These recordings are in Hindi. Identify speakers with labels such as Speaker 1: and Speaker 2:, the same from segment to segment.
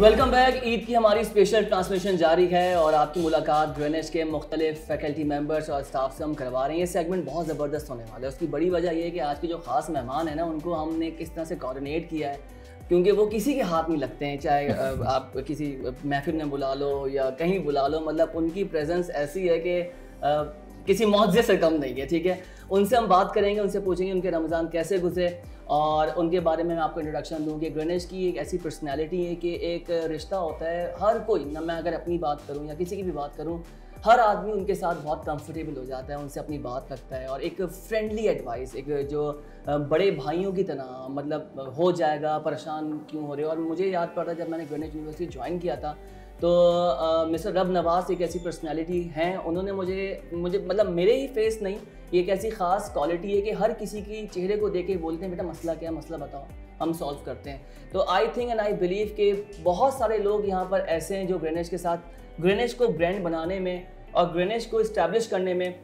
Speaker 1: Welcome back. ईद की हमारी स्पेशल ट्रांसमिशन जारी है और आपकी मुलाकात ग्रेनिश के मुख्तलिफ फैकल्टी मेंबर्स और स्टाफ से हम करवा रहे हैं। ये सेगमेंट बहुत ज़बरदस्त होने वाला है। उसकी बड़ी वजह ये है कि आज के जो ख़ास मेहमान हैं ना, उनको हमने किस तरह से कोऑर्डिनेट किया है, क्योंकि वो किसी के हाथ नहीं लगते हैं। चाहे आप किसी महफिल में बुला लो या कहीं बुला लो, मतलब उनकी प्रेजेंस ऐसी है कि किसी मुआवजे से कम नहीं है। ठीक है, उनसे हम बात करेंगे, उनसे पूछेंगे उनके रमज़ान कैसे गुजरे और उनके बारे में मैं आपको इंट्रोडक्शन दूँ कि ग्रेनिश की एक ऐसी पर्सनैलिटी है कि एक रिश्ता होता है। हर कोई ना, मैं अगर अपनी बात करूँ या किसी की भी बात करूँ, हर आदमी उनके साथ बहुत कंफर्टेबल हो जाता है, उनसे अपनी बात रखता है और एक फ्रेंडली एडवाइस, एक जो बड़े भाइयों की तरह मतलब हो जाएगा, परेशान क्यों हो रहे हो। और मुझे याद पड़ता है जब मैंने ग्रेनिश यूनिवर्सिटी ज्वाइन किया था तो मिस्टर रब नवाज़ एक ऐसी पर्सनैलिटी हैं, उन्होंने मुझे मतलब मेरे ही फेस नहीं, ये एक ऐसी ख़ास क्वालिटी है कि हर किसी की चेहरे को देख के बोलते हैं बेटा मसला क्या है, मसला बताओ, हम सॉल्व करते हैं। तो I think and I believe कि बहुत सारे लोग यहाँ पर ऐसे हैं जो ग्रेनिश के साथ, ग्रेनिश को ब्रांड बनाने में और ग्रेनिश को इस्टेब्लिश करने में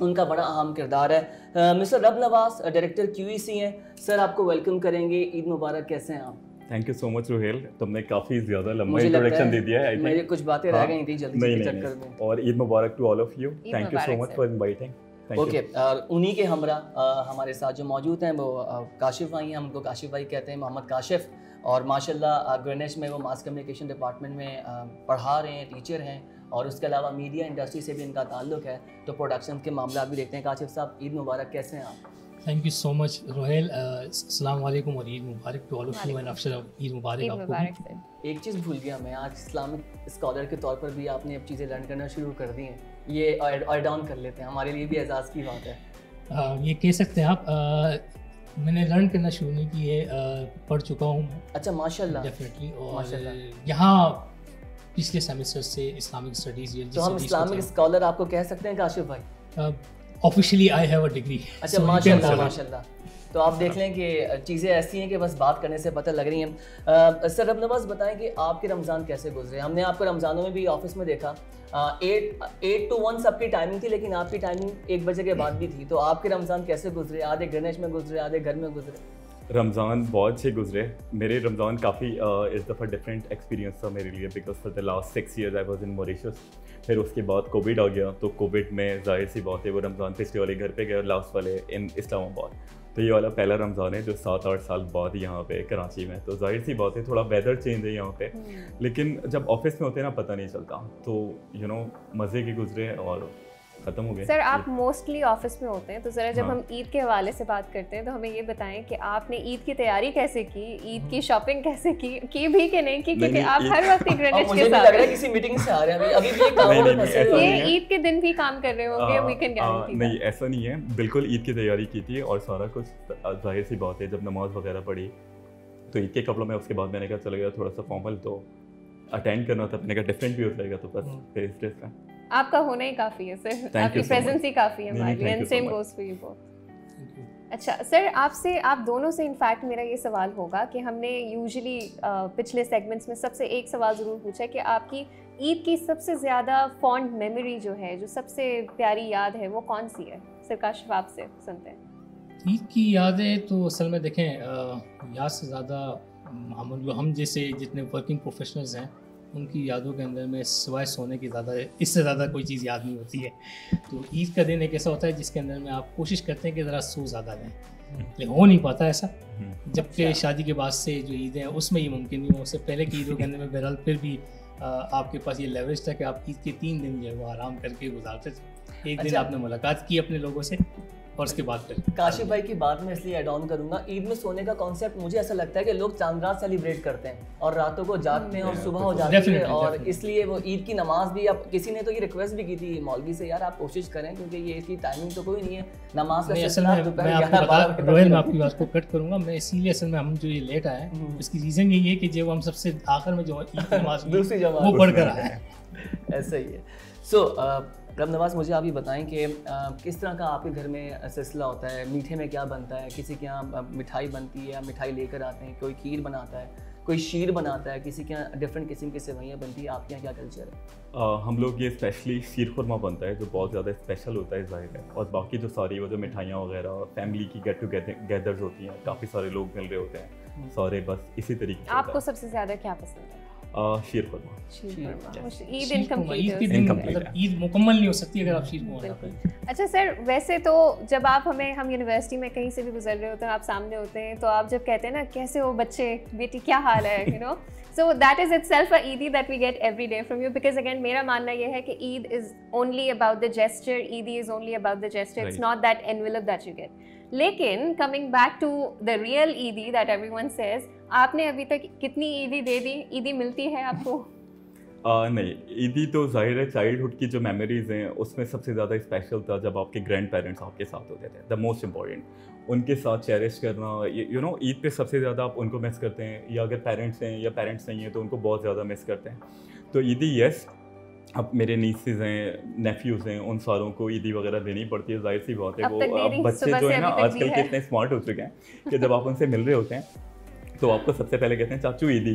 Speaker 1: उनका बड़ा अहम किरदार है। मिस्टर रब नवाज़ डायरेक्टर QEC हैं। सर आपको वेलकम करेंगे, ईद मुबारक, कैसे हैं आप?
Speaker 2: Thank you so much Ruhel, तुमने काफ़ी ज़्यादा लंबा इंट्रोडक्शन दे दिया है।
Speaker 1: मेरी कुछ बातें रह गई थी जल्दी के चक्कर में।
Speaker 2: और Eid mubarak to all of you, thank you so much for inviting.
Speaker 1: Okay, उन्हीं के हमरा हमारे साथ जो मौजूद हैं वो काशिफ भाई हैं, हमको काशिफ भाई कहते हैं, मोहम्मद काशिफ। और माशाल्लाह ग्रेनिश में वो मास कम्युनिकेशन डिपार्टमेंट में पढ़ा रहे हैं, टीचर हैं और उसके अलावा मीडिया इंडस्ट्री से भी इनका ताल्लुक़ है, तो प्रोडक्शन के मामला भी देखते हैं। काशिफ साहब ईद मुबारक, कैसे हैं आप?
Speaker 3: Thank you so much Rohel, अस्सलाम वालेकुम और Eid mubarak to all of you and Afsar Eid मुबारक आपको।
Speaker 1: एक चीज़ भूल गया मैं, आज इस्लामिक स्कॉलर के तौर पर भी आपने अब चीज़ें लर्न करना शुरू कर दी हैं, ये ऐड ऑन कर लेते हैं, हमारे लिए भी एजाज़ की बात है।
Speaker 3: ये कह सकते हैं आप, मैंने लर्न करना शुरू नहीं की है, पढ़ चुका हूँ मैं।
Speaker 1: अच्छा, माशाल्लाह,
Speaker 3: डेफिनेटली। और यहाँ पिछले सेमेस्टर से इस्लामिक स्टडीज़,
Speaker 1: तो हम इस्लामिक स्कॉलर आपको कह सकते हैं काशिफ भाई?
Speaker 3: Officially I have a degree.
Speaker 1: अच्छा, माशाल्लाह माशाल्लाह। तो आप देख लें कि चीज़ें ऐसी हैं कि बस बात करने से पता लग रही हैं। सर रब नवाज़ बताएं कि आपके रमज़ान कैसे गुजरे? हमने आपको रमज़ानों में भी ऑफिस में देखा, 8 to 1 सबकी टाइमिंग थी, लेकिन आपकी टाइमिंग 1 बजे के बाद भी थी। तो आपके रमज़ान कैसे गुजरे? आधे ग्रेनिश में गुजरे, आधे घर में गुजरे?
Speaker 2: रमज़ान बहुत अच्छे गुजरे। मेरे रमज़ान काफ़ी इस दफ़ा डिफरेंट एक्सपीरियंस था मेरे लिए, because for the last 6 years I was in Mauritius. फिर उसके बाद कोविड आ गया, तो कोविड में जाहिर सी बात है वो रमज़ान पिछले वाले घर पे गए और लास्ट वाले इन इस्लामाबाद। तो ये वाला पहला रमज़ान है जो 7-8 साल बाद यहाँ पे कराची में। तो जाहिर सी बात है थोड़ा वेदर चेंज है यहाँ पे, लेकिन जब ऑफिस में होते हैं ना पता नहीं चलता, तो मज़े के गुजरे और ख़त्म हो गए।
Speaker 4: सर आप मोस्टली ऑफिस में होते हैं, तो ज़रा जब हम ईद के हवाले से बात करते हैं तो हमें ये बताएं कि आपने ईद की तैयारी कैसे की, ईद की शॉपिंग कैसे की भी कि नहीं की, क्योंकि आप हर वक्त ग्रेनिश के साथ
Speaker 1: लग रहा है किसी मीटिंग से आ रहे हैं अभी भी काम में फंसे हुए हैं।
Speaker 4: ये ईद के दिन भी काम कर रहे होंगे, वी कैन गारंटी।
Speaker 2: नहीं ऐसा नहीं है, बिल्कुल ईद की तैयारी की थी और सारा कुछ जाहिर सी बात है जब नमाज वगैरह पढ़ी तो ईद के कपड़ों में, उसके बाद मैंने कहा चला गया थोड़ा सा फॉर्मल, तो अटेंड करना था, मैंने कहा डिफरेंट भी हो जाएगा, तो बस फिर इस ड्रेस में।
Speaker 4: आपका होना ही काफ़ी है सर, आपकी प्रेजेंस ही काफ़ी है हमारे लिए, and same goes for you both. अच्छा सर, आप दोनों से इनफैक्ट मेरा ये सवाल होगा कि हमने यूजुअली पिछले सेगमेंट्स में सबसे एक सवाल ज़रूर पूछा है कि आपकी ईद की सबसे ज़्यादा फॉन्ड मेमोरी जो है, जो सबसे प्यारी याद है, वो कौन सी है? सर काशिफ आपसे सुनते हैं।
Speaker 3: ईद की यादें तो असल में देखें, याद से ज़्यादा हम जैसे जितने वर्किंग प्रोफेशनल्स हैं उनकी यादों के अंदर में सिवाय सोने की ज़्यादा, इससे ज़्यादा कोई चीज़ याद नहीं होती है। तो ईद का दिन एक ऐसा होता है जिसके अंदर में आप कोशिश करते हैं कि ज़रा सो ज़्यादा जाएँ, लेकिन हो नहीं पाता ऐसा। जबकि शादी के बाद से जो ईदें हैं उसमें ये मुमकिन नहीं हो। उससे पहले की ईदों के अंदर में बहरहाल फिर भी आपके पास ये लेवरेज था कि आप ईद के 3 दिन जो है वो आराम करके गुजारते थे। एक दिन आपने मुलाकात की अपने लोगों से और उसके बाद फिर
Speaker 1: काशिफ भाई की बात में इसलिए ऐड ऑन करूंगा, ईद में सोने का कॉन्सेप्ट मुझे ऐसा लगता है कि लोग चांद रात सेलिब्रेट करते हैं और रातों को जागते हैं और सुबह हो जाती है, और इसलिए वो ईद की नमाज भी, अब किसी ने तो ये रिक्वेस्ट भी की थी मौलवी से, यार आप कोशिश करें क्योंकि ये इसकी टाइमिंग तो कोई नहीं है नमाज का।
Speaker 3: रोहिल मैं आपकी बात को कट करूंगा, मैं इसीलिए असल में हम जो ये लेट आए उसकी रीज़न यही है कि जब हम सबसे आखिर में जो ईद की नमाज
Speaker 1: दूसरी जमात
Speaker 3: वो पढ़कर आए हैं।
Speaker 1: ऐसा ही है। सो रब नवाज़, मुझे आप ये बताएं कि किस तरह का आपके घर में सिलसिला होता है, मीठे में क्या बनता है? किसी के यहाँ मिठाई बनती है या मिठाई लेकर आते हैं, कोई खीर बनाता है, कोई शीर बनाता है, किसी के यहाँ डिफरेंट किस्म की सेवइयाँ बनती है, आपके यहाँ क्या कल्चर है?
Speaker 2: हम लोग ये स्पेशली शीर खुरमा बनता है जो बहुत ज़्यादा स्पेशल होता है ज़ाहिर है, और बाकी जो सारी वो जो मिठाइयाँ वगैरह फैमिली की गेट टुगेदर्स होती हैं, काफ़ी सारे लोग मिल रहे होते हैं सारे, बस इसी तरीके से।
Speaker 4: आपको सबसे ज़्यादा क्या पसंद है?
Speaker 2: शीर खुरमा।
Speaker 4: ईद इनकम्प्लीट,
Speaker 3: ईद मुकम्मल नहीं हो सकती अगर आप शीर खुरमा ना करें।
Speaker 4: अच्छा सर, वैसे तो जब आप हम यूनिवर्सिटी में कहीं से भी गुजर रहे होते हैं, आप सामने होते हैं, तो आप जब कहते हैं ना कैसे हो बच्चे, बेटी क्या हाल है, you know, so that is itself a Eid that we get every day from you, because again मेरा मानना ये है कि Eid is only about the gesture, Eid is only about the gesture, it's not that envelope that you get. लेकिन coming back to the real Eid that everyone says, आपने अभी तक कितनी ईदी दे दी? ईदी मिलती है आपको?
Speaker 2: नहीं, ईदी तो जाहिर है चाइल्डहुड की जो मेमोरीज हैं उसमें सबसे ज़्यादा स्पेशल था जब आपके ग्रैंड पेरेंट्स आपके साथ होते थे, द मोस्ट इम्पॉर्टेंट उनके साथ चेरिश करना। यू नो, ईद पे सबसे ज़्यादा आप उनको मिस करते हैं, या अगर पेरेंट्स हैं या पेरेंट्स नहीं हैं तो उनको बहुत ज़्यादा मिस करते हैं। तो ईदी यस, अब मेरे नीसेज हैं, नेफ्यूज़ हैं, उन सारों को ईदी वगैरह देनी पड़ती है, जाहिर सी बात है। वो बच्चे जो है ना आजकल के इतने स्मार्ट हो चुके हैं कि जब आप उनसे मिल रहे होते हैं तो आपको सबसे पहले कहते हैं चाचू ईदी।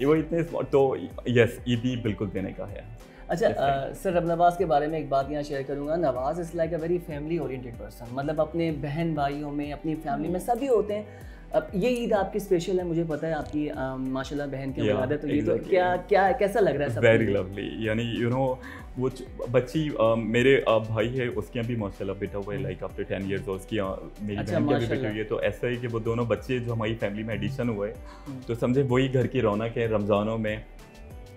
Speaker 2: वो इतने स्मार्ट, तो यस ईदी बिल्कुल देने का है।
Speaker 1: अच्छा सर, अब नवाज़ के बारे में एक बात यहाँ शेयर करूँगा। Nawaz is like a very family oriented person, मतलब अपने बहन भाइयों में, अपनी फैमिली में सभी होते हैं। अब ये ईद आपकी स्पेशल है, मुझे पता है आपकी माशाल्लाह बहन की औलाद है, तो ये तो क्या कैसा लग रहा है?
Speaker 2: वेरी लवली, यानी यू नो वो बच्ची मेरे भाई है, उसके यहाँ भी माशाल्लाह बेटा हुआ है, लाइक आफ्टर 10 years, और उसकी मेरी बहन की भी बेटी हुई है। तो ऐसा है कि वो दोनों बच्चे जो हमारी फैमिली में एडिशन हुए, तो समझे वही घर की रौनक है। रमज़ानों में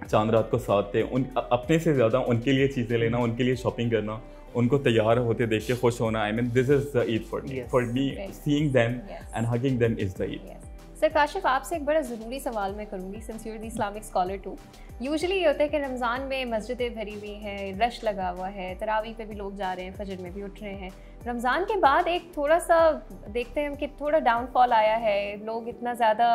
Speaker 2: चांद रात को साथ थे, उन अपने से ज़्यादा उनके लिए चीज़ें लेना, उनके लिए शॉपिंग करना, उनको तैयार होते देख के खुश होना। I mean this is the Eid for me, seeing them and hugging them is the Eid.
Speaker 4: Sir Kashif, आपसे एक बड़ा ज़रूरी सवाल मैं करूँगी, since you are the Islamic scholar too. Usually ये होता है कि रमज़ान में मस्जिदें भरी हुई हैं, रश लगा हुआ है, तरावी पे भी लोग जा रहे हैं, फजर में भी उठ रहे हैं। रमज़ान के बाद एक थोड़ा सा देखते हैं कि थोड़ा डाउनफॉल आया है, लोग इतना ज़्यादा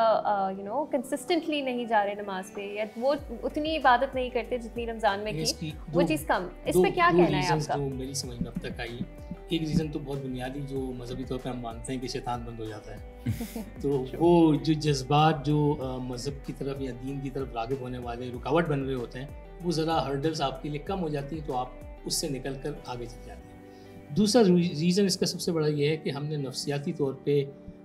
Speaker 4: यू नो कंसिस्टेंटली नहीं जा रहे नमाज पे, या वो उतनी इबादत नहीं करते जितनी रमज़ान में की, वो चीज़ कम। इस पर क्या कहना है आपका?
Speaker 3: मेरी समझ में अब तक आई, एक रीज़न तो बहुत बुनियादी जो मजहबी तौर पे हम मानते हैं कि शैतान बंद हो जाता है। तो वो जो जज्बात जो मज़हब की तरफ या दीन की तरफ राग़िब होने वाले रुकावट बन रहे होते हैं, वो ज़रा हर्डल्स आपके लिए कम हो जाती हैं, तो आप उससे निकल कर आगे चल जाते हैं। दूसरा रीज़न इसका सबसे बड़ा ये है कि हमने नफ्सियाती तौर पे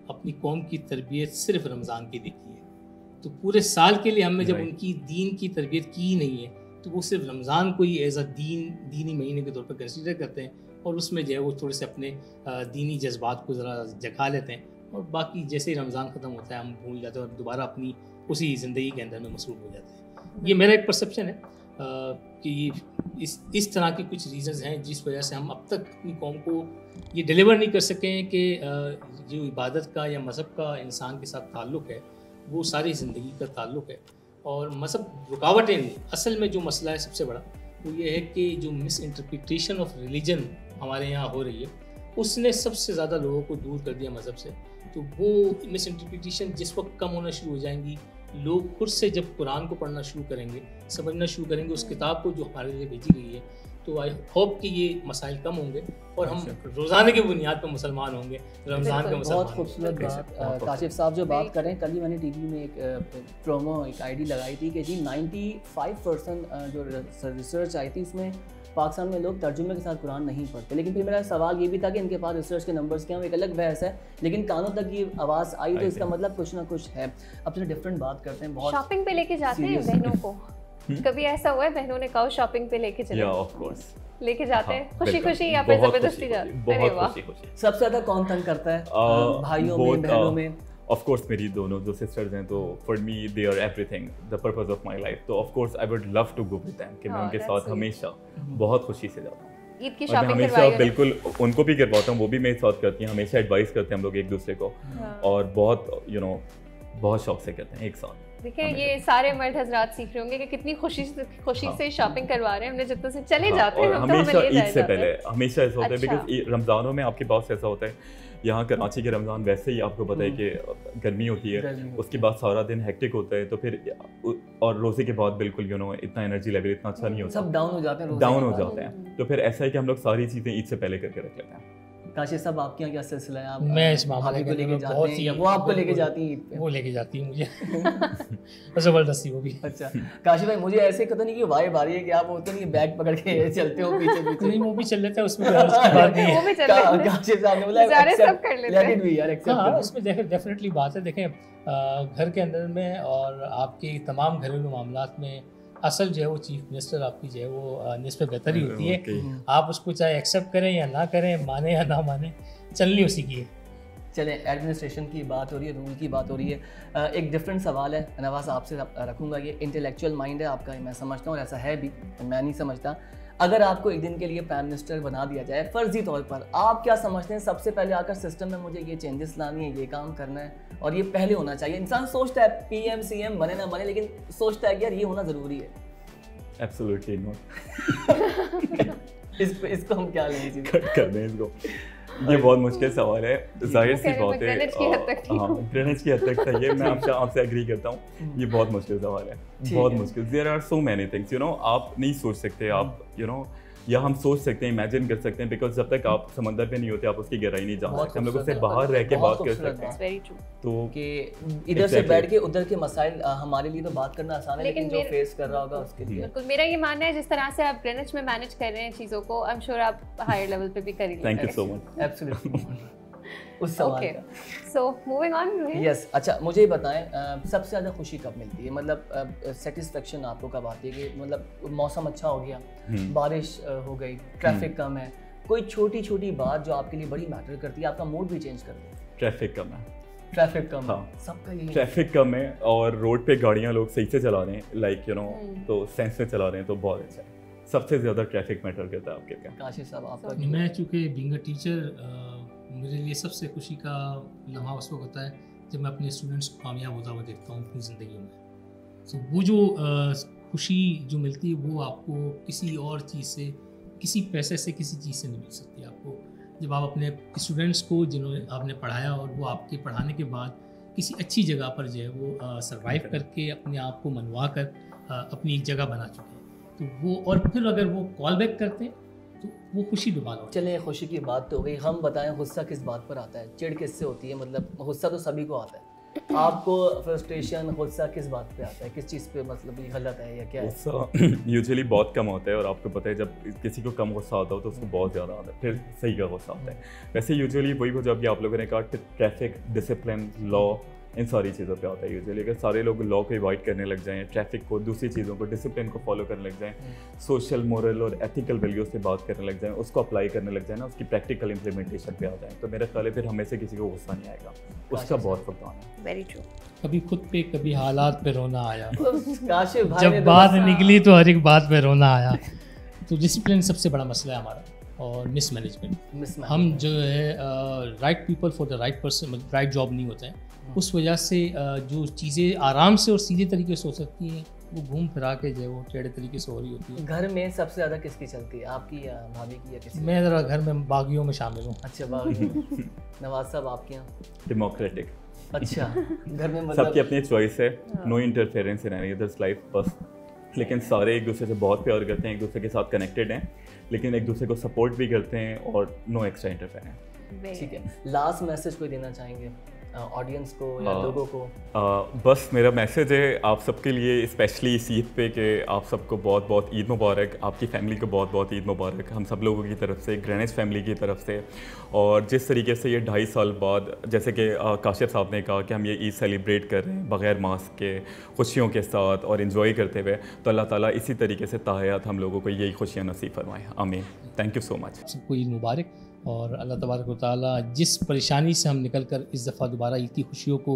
Speaker 3: अपनी कौम की तरबियत सिर्फ रमज़ान की देखी है। तो पूरे साल के लिए हमने जब उनकी दीन की तरबियत की ही नहीं है, तो वो सिर्फ रमज़ान को ही एज अ दीनी महीने के तौर पर कंसिडर करते हैं, और उसमें जो है वो थोड़े से अपने दीनी जज्बात को ज़रा जगा लेते हैं, और बाकी जैसे ही रमज़ान ख़त्म होता है हम भूल जाते हैं और दोबारा अपनी उसी ज़िंदगी के अंदर में मसरूफ़ हो जाते हैं। ये मेरा एक परसेप्शन है कि इस तरह के कुछ रीज़न्स हैं जिस वजह से हम अब तक अपनी कौम को ये डिलीवर नहीं कर सके हैं कि जो इबादत का या मज़हब का इंसान के साथ ताल्लुक़ है वो सारी ज़िंदगी का ताल्लुक़ है, और मज़हब रुकावटें नहीं। असल में जो मसला है सबसे बड़ा वो ये है कि जो मिस इंटरप्रिटेशन ऑफ रिलीजन हमारे यहाँ हो रही है, उसने सबसे ज़्यादा लोगों को दूर कर दिया मज़हब से। तो वो मिस इंटरप्रिटेशन जिस वक्त कम होना शुरू हो जाएंगी, लोग खुद से जब कुरान को पढ़ना शुरू करेंगे, समझना शुरू करेंगे उस किताब को जो हमारे लिए भेजी गई है, तो आई होप कि ये मसाइल कम होंगे और हम रोज़ाना की बुनियाद पर मुसलमान होंगे, रमज़ान का मुसलमान।
Speaker 1: बहुत खूबसूरत बात काशिफ साहब जो बात करें, कल ही मैंने टीवी में एक प्रोमो एक आईडी लगाई थी कि जी 95% जो रिसर्च आई थी उसमें पाकिस्तान में लोग तर्जुमे के साथ कुरान नहीं पढ़ते। लेकिन फिर मेरा सवाल ये भी था कि इनके पास रिसर्च के नंबर्स क्या हैं, एक अलग बहस है, लेकिन कानों तक ये आवाज़ आई तो इसका मतलब कुछ ना कुछ है। अब तो डिफरेंट बात करते हैं। बहुत
Speaker 4: शॉपिंग पे लेके जाते हैं बहनों को, कभी ऐसा हुआ है बहनों ने कहा शॉपिंग पे लेके चले?
Speaker 2: ऑफ कोर्स
Speaker 4: लेके जाते हैं, खुशी खुशी या फिर जबरदस्ती जाते हैं? अरे वाह,
Speaker 1: सबसे ज़्यादा कौन तंग करता है भाइयों में, बहनों में?
Speaker 2: ऑफ कोर्स मेरी दोनों जो सिस्टर्स हैं, तो for me they are everything, the purpose of my life. तो of course I would love to go with them, कि मैं उनके साथ हमेशा बहुत खुशी से जाता हूँ।
Speaker 4: ईद की शॉपिंग
Speaker 2: हमेशा बिल्कुल उनको भी करवाता हूँ, वो भी मेरे साथ करती हैं, हमेशा एडवाइस करते हैं हम लोग एक दूसरे को, और बहुत यू नो बहुत शौक से करते हैं एक साथ।
Speaker 4: देखिए ये सारे मर्द हजरात सीख रहे होंगे कि कितनी खुशी से शॉपिंग करवा रहे हैं, हमने जितना से चले जाते हैं,
Speaker 2: हमेशा ईद से पहले हमेशा ऐसा होता है, बिकॉज रमज़ानों में आपके पास ऐसा होता है, यहाँ कराची के रमज़ान वैसे ही आपको पता है कि गर्मी होती है, उसके बाद सारा दिन हेक्टिक होता है, तो फिर और रोज़े के बाद बिल्कुल यू नो इतना एनर्जी लेवल इतना अच्छा नहीं होता,
Speaker 1: सब डाउन हो जाते हैं,
Speaker 2: डाउन हो जाते हैं। तो फिर ऐसा है कि हम लोग सारी चीज़ें ईद से पहले करके रख लेते हैं।
Speaker 1: काशिफ साहब आपके यहाँ क्या सिलसिला है? आप
Speaker 3: मैं इस मामले
Speaker 1: को लेके जाते हैं या वो आपको लेके जाती हैं?
Speaker 3: वो लेके जाती है मुझे ज़बरदस्ती वो भी।
Speaker 1: अच्छा काशिफ भाई, मुझे ऐसे पता नहीं कि वाइब आ रही है कि आप वो तो नहीं बैग पकड़ के चलते हो पीछे पीछे?
Speaker 3: नहीं वो भी चल लेता है, उसमें अर्ज की बात नहीं है।
Speaker 1: काशिफ साहब ने बोला
Speaker 4: सब कर लेते हैं।
Speaker 3: हाँ उसमें डेफिनेटली बात है। देखें घर के अंदर में और आपके तमाम घरेलू मामलात में असल जो है वो चीफ मिनिस्टर आपकी जो है वो निस्बत बेहतर ही होती है। आप उसको चाहे एक्सेप्ट करें या ना करें, माने या ना माने, चलनी उसी की है।
Speaker 1: चलें, एडमिनिस्ट्रेशन की बात हो रही है, रूल की बात हो रही है। एक डिफरेंट सवाल है नवाज आपसे रखूँगा। ये इंटेलेक्चुअल माइंड है आपका, मैं समझता हूँ, ऐसा है भी, मैं नहीं समझता। अगर आपको एक दिन के लिए प्राइम मिनिस्टर बना दिया जाए फर्जी तौर पर, आप क्या समझते हैं सबसे पहले आकर सिस्टम में मुझे ये चेंजेस लानी है, ये काम करना है और ये पहले होना चाहिए? इंसान सोचता है PM CM बने ना बने, लेकिन सोचता है कि यार ये होना ज़रूरी है।
Speaker 2: Absolutely not.
Speaker 1: इसको हम क्या लेंगे?
Speaker 2: कट कर दें इसको। ये बहुत मुश्किल सवाल है, जाहिर सी बात है। ग्रेनेड की हद तक सही है, मैं आपसे एग्री करता हूँ। ये बहुत मुश्किल सवाल है, बहुत मुश्किल। There are so many things, you know, आप नहीं सोच सकते, आप यू नो, या हम सोच सकते हैं, इमेजिन कर सकते हैं, बिकॉज जब तक आप समंदर पे नहीं होते आप उसकी गहराई नहीं जान सकते। हम लोग उससे बाहर रह के बात कर सकते हैं। तो
Speaker 1: कि इधर से बैठ के उधर के मसाइल हमारे लिए तो बात करना आसान है, लेकिन जो फेस कर रहा होगा उसके लिए।
Speaker 4: बिल्कुल, मेरा ये मानना है जिस तरह से आप ग्रीनिच में मैनेज कर रहे हैं चीज़ों को, आई एम श्योर आप हायर लेवल पे भी करेंगे।
Speaker 2: Thank you so much.
Speaker 1: Absolutely. उस सवाल का
Speaker 4: सो मूविंग ऑन।
Speaker 1: यस, अच्छा मुझे बताएं सबसे ज़्यादा खुशी कब मिलती है? मतलब सेटिस्फेक्शन आपको कब आती है कि मतलब मौसम अच्छा हो गया, बारिश हो गई, ट्रैफिक कम है, कोई छोटी छोटी बात जो आपके लिए बड़ी मैटर करती है, आपका मूड भी चेंज कर दे?
Speaker 2: ट्रैफिक कम है।
Speaker 1: ट्रैफिक कम,
Speaker 2: हाँ,
Speaker 1: सबका यही
Speaker 2: ट्रैफिक कम है और रोड पे गाड़ियाँ लोग सही से चला रहे हैं, लाइक यू नो, तो सेंस में चला रहे हैं, तो बहुत अच्छा है। सबसे ज़्यादा ट्रैफिक मैटर करता है आपके क्या?
Speaker 1: काशिफ साहब आपका?
Speaker 3: मैं चूँकि बीइंग अ टीचर, मेरे लिए सबसे खुशी का लम्हा उस वक्त होता है जब मैं अपने स्टूडेंट्स को कामयाब होता हुआ देखता हूँ अपनी ज़िंदगी में। तो वो जो खुशी जो मिलती है वो आपको किसी और चीज़ से, किसी पैसे से, किसी चीज़ से नहीं मिल सकती। आपको जब आप अपने स्टूडेंट्स को जिन्होंने आपने पढ़ाया और वो आपके पढ़ाने के बाद किसी अच्छी जगह पर जो है वो सर्वाइव करके अपने आप को मनवा कर अपनी एक जगह बना चुके हैं, तो वो, और फिर अगर वो कॉल बैक करते हैं तो वो खुशी डुबाना।
Speaker 1: चले, खुशी की बात तो हो गई, हम बताएं गुस्सा किस बात पर आता है, चिढ़ किससे होती है? मतलब गुस्सा तो सभी को आता है, आपको फ्रस्ट्रेशन, गुस्सा किस बात पे आता है, किस चीज़ पे? मतलब ये गलत है या क्या है?
Speaker 2: गुस्सा यूजुअली बहुत कम होता है और आपको पता है जब किसी को कम गुस्सा आता हो तो उसको बहुत ज़्यादा आता है, फिर सही का गुस्सा आता है। वैसे यूजुअली वही हो, जब आप लोगों ने कहा ट्रैफिक, डिसिप्लिन, लॉ, इन सारी चीज़ों पे आता है यूजुअली। अगर सारे लोग लॉ को अवॉइड करने लग जाएं, ट्रैफिक को, दूसरी चीज़ों को, डिसिप्लिन को फॉलो करने लग जाएं, सोशल, मोरल और एथिकल वैल्यूज़ पे बात करने लग जाएं, उसको अप्लाई करने लग जाएं ना, उसकी प्रैक्टिकल इंप्लीमेंटेशन पे आ जाएं, तो मेरा ख्याल है फिर हमें से किसी को गुस्सा नहीं आएगा। उसका बहुत फुकदान है।
Speaker 4: Very true.
Speaker 3: कभी खुद पे, कभी हालात पे रोना आया।
Speaker 1: काशिफ भाई
Speaker 3: जब बात निकली तो हर एक बात पे रोना आया। तो डिसिप्लिन सबसे बड़ा मसला है हमारा, और मिसमैनेजमेंट। हम जो है right people for the right person, right job नहीं होते हैं, उस वजह से जो चीज़ें आराम से और सीधे तरीके से हो सकती हैं वो घूम फिरा के जो है वो टेढ़े तरीके से हो रही होती है।
Speaker 1: घर में सबसे ज़्यादा किसकी चलती है, आपकी या भाभी की या किसी?
Speaker 3: मैं ज़रा घर में बागियों में शामिल हूँ।
Speaker 1: अच्छा, बागी। नवाज साहब आपके यहाँ?
Speaker 2: डेमोक्रेटिक।
Speaker 1: अच्छा, घर में मतलब
Speaker 2: सबकी अपनी चॉइस है, no interference in any others life बस। लेकिन सारे एक दूसरे से बहुत प्यार करते हैं, एक दूसरे के साथ कनेक्टेड हैं, लेकिन एक दूसरे को सपोर्ट भी करते हैं और नो एक्स्ट्रा इंटरफेरेंस।
Speaker 1: ठीक है, लास्ट मैसेज कोई देना चाहेंगे ऑडियंस को या लोगों को?
Speaker 2: बस मेरा मैसेज है आप सबके लिए, स्पेशली इस ईद पे, कि आप सबको बहुत बहुत ईद मुबारक, आपकी फैमिली को बहुत बहुत ईद मुबारक, हम सब लोगों की तरफ से, ग्रेनेज फैमिली की तरफ से। और जिस तरीके से ये 2.5 साल बाद, जैसे कि काशिफ साहब ने कहा कि हम ये ईद सेलिब्रेट कर रहे हैं बग़ैर मास्क के, खुशियों के साथ और इन्जॉय करते हुए, तो अल्लाह ताला इसी तरीके से ताहयात हम लोगों को यही खुशियाँ नसीब फरमाएँ। आमीन। Thank you so much.
Speaker 3: सबको ईद मुबारक, और अल्लाह तबारक व तआला जिस परेशानी से हम निकल कर इस दफ़ा दोबारा ईद की खुशियों को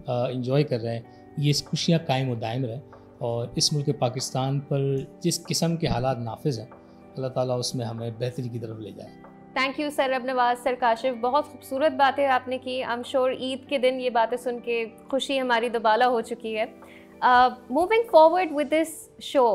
Speaker 3: इंजॉय कर रहे हैं, ये खुशियाँ कायम व दायम रहें, और इस मुल्क पाकिस्तान पर जिस किस्म के हालात नाफिज हैं, अल्लाह ताला उसमें हमें बेहतरी की तरफ ले जाए।
Speaker 4: थैंक यू सर अब नवाज, सर काशिफ, बहुत खूबसूरत बातें आपने की। आई एम श्योर ईद के दिन ये बातें सुन के खुशी हमारी दोबाला हो चुकी है। Moving forward with this show,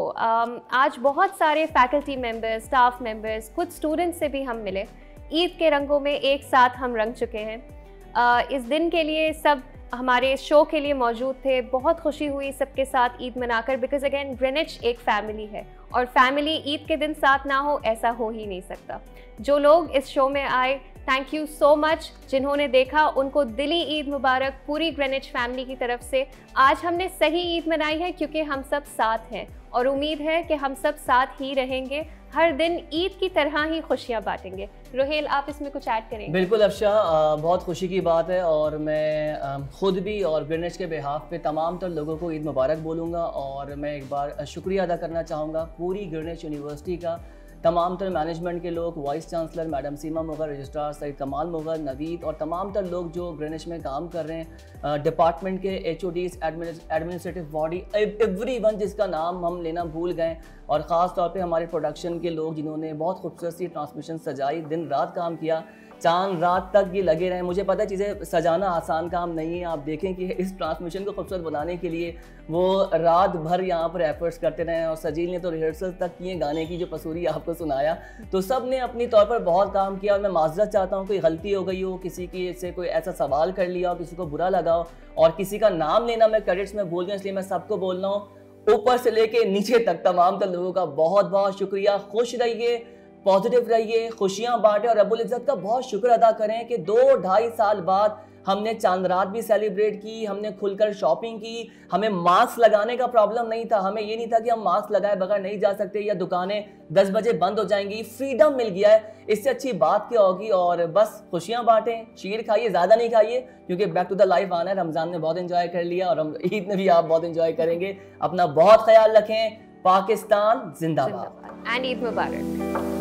Speaker 4: आज बहुत सारे फैकल्टी मेम्बर्स, स्टाफ मेम्बर्स, कुछ स्टूडेंट्स से भी हम मिले। ईद के रंगों में एक साथ हम रंग चुके हैं। इस दिन के लिए सब हमारे शो के लिए मौजूद थे। बहुत खुशी हुई सबके साथ ईद मनाकर, बिकॉज अगेन ग्रीनिच एक फैमिली है, और फैमिली ईद के दिन साथ ना हो ऐसा हो ही नहीं सकता। जो लोग इस शो में आए, थैंक यू सो मच। जिन्होंने देखा उनको दिली ईद मुबारक पूरी ग्रीनिच फैमिली की तरफ से। आज हमने सही ईद मनाई है क्योंकि हम सब साथ हैं और उम्मीद है कि हम सब साथ ही रहेंगे, हर दिन ईद की तरह ही खुशियां बांटेंगे। रोहेल, आप इसमें कुछ ऐड करेंगे?
Speaker 1: बिल्कुल अफशा, बहुत खुशी की बात है और मैं खुद भी और ग्रीनिच के बिहाफ पे तमाम तर लोगों को ईद मुबारक बोलूँगा। और मैं एक बार शुक्रिया अदा करना चाहूँगा पूरी ग्रीनिच यूनिवर्सिटी का, तमाम तर मैनेजमेंट के लोग, वाइस चांसलर मैडम सीमा मुग़ल, रजिस्ट्रार सईद कमाल मुग़ल, नवीद और तमाम तर लोग जो ग्रीनिच में काम कर रहे हैं, डिपार्टमेंट के HODs, एडमिनिस्ट्रेटिव बॉडी, एवरीवन जिसका नाम हम लेना भूल गए, और ख़ास तौर पे हमारे प्रोडक्शन के लोग जिन्होंने बहुत खूबसूरत सी ट्रांसमिशन सजाई, दिन रात काम किया, चांद रात तक ये लगे रहे। मुझे पता है चीज़ें सजाना आसान काम नहीं है। आप देखें कि इस ट्रांसमिशन को खूबसूरत बनाने के लिए वो रात भर यहाँ पर एफर्ट्स करते रहे, और सजील ने तो रिहर्सल तक किए गाने की, जो पसूरी आपको सुनाया, तो सब ने अपनी तौर पर बहुत काम किया। और मैं माजरत चाहता हूँ कोई गलती हो गई हो, किसी की से कोई ऐसा सवाल कर लिया हो, किसी को बुरा लगा हो, और किसी का नाम लेना मैं क्रेडिट्स में भूल गया, इसलिए मैं सबको बोल रहा हूँ, ऊपर से लेके नीचे तक तमाम तर लोगों का बहुत बहुत शुक्रिया। खुश रहिए, पॉजिटिव रहिए, खुशियां बांटें और रब्बुल इज़्ज़त का बहुत शुक्र अदा करें कि 2-2.5 साल बाद हमने चांद रात भी सेलिब्रेट की, हमने खुलकर शॉपिंग की, हमें मास्क लगाने का प्रॉब्लम नहीं था, हमें ये नहीं था कि हम मास्क लगाए बगैर नहीं जा सकते या दुकानें 10 बजे बंद हो जाएंगी। फ्रीडम मिल गया है, इससे अच्छी बात क्या होगी। और बस खुशियां बांटें, शीर खाइए, ज़्यादा नहीं खाइए क्योंकि बैक टू द लाइफ आना है। रमज़ान में बहुत इंजॉय कर लिया और ईद में भी आप बहुत इंजॉय करेंगे। अपना बहुत ख्याल रखें। पाकिस्तान जिंदाबाद
Speaker 4: एंड ईद मुबारक।